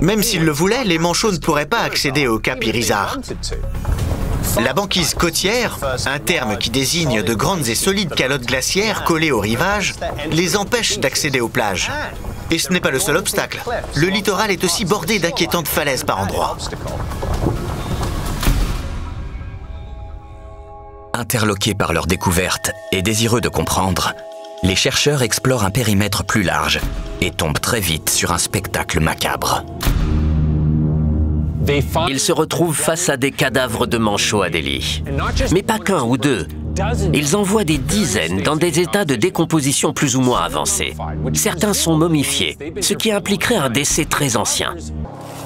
Même s'ils le voulaient, les manchots ne pourraient pas accéder au cap Irizar. La banquise côtière, un terme qui désigne de grandes et solides calottes glaciaires collées au rivage, les empêche d'accéder aux plages. Et ce n'est pas le seul obstacle. Le littoral est aussi bordé d'inquiétantes falaises par endroits. Interloqués par leur découverte et désireux de comprendre, les chercheurs explorent un périmètre plus large et tombent très vite sur un spectacle macabre. Ils se retrouvent face à des cadavres de manchots à Delhi. Mais pas qu'un ou deux. Ils en voient des dizaines dans des états de décomposition plus ou moins avancés. Certains sont momifiés, ce qui impliquerait un décès très ancien.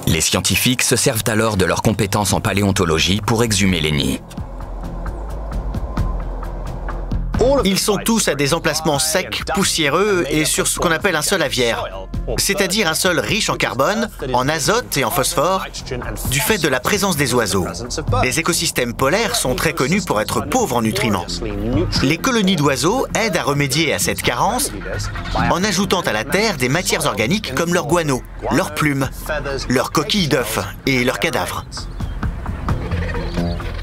Les scientifiques se servent alors de leurs compétences en paléontologie pour exhumer les nids. Ils sont tous à des emplacements secs, poussiéreux et sur ce qu'on appelle un sol aviaire, c'est-à-dire un sol riche en carbone, en azote et en phosphore, du fait de la présence des oiseaux. Les écosystèmes polaires sont très connus pour être pauvres en nutriments. Les colonies d'oiseaux aident à remédier à cette carence en ajoutant à la terre des matières organiques comme leurs guano, leurs plumes, leurs coquilles d'œufs et leurs cadavres.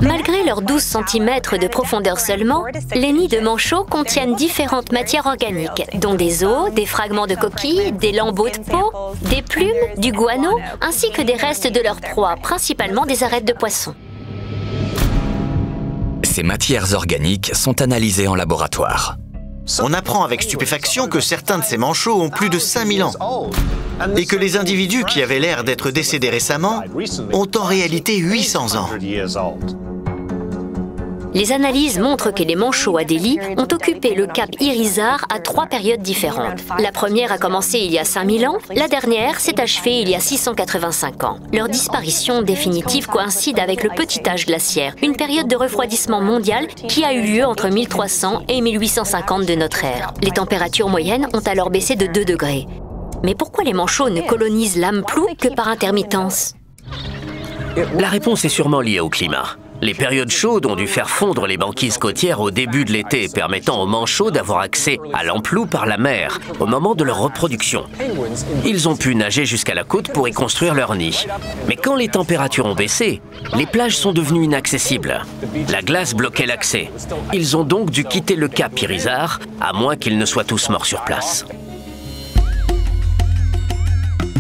Malgré leurs 12 cm de profondeur seulement, les nids de manchots contiennent différentes matières organiques, dont des os, des fragments de coquilles, des lambeaux de peau, des plumes, du guano, ainsi que des restes de leur proie, principalement des arêtes de poisson. Ces matières organiques sont analysées en laboratoire. On apprend avec stupéfaction que certains de ces manchots ont plus de 5000 ans et que les individus qui avaient l'air d'être décédés récemment ont en réalité 800 ans. Les analyses montrent que les manchots à Delhi ont occupé le cap Irizar à 3 périodes différentes. La première a commencé il y a 5000 ans, la dernière s'est achevée il y a 685 ans. Leur disparition définitive coïncide avec le petit âge glaciaire, une période de refroidissement mondial qui a eu lieu entre 1300 et 1850 de notre ère. Les températures moyennes ont alors baissé de 2 degrés. Mais pourquoi les manchots ne colonisent l'Amplou que par intermittence? La réponse est sûrement liée au climat. Les périodes chaudes ont dû faire fondre les banquises côtières au début de l'été, permettant aux manchots d'avoir accès à l'Amplou par la mer, au moment de leur reproduction. Ils ont pu nager jusqu'à la côte pour y construire leur nid. Mais quand les températures ont baissé, les plages sont devenues inaccessibles. La glace bloquait l'accès. Ils ont donc dû quitter le cap Irizar, à moins qu'ils ne soient tous morts sur place.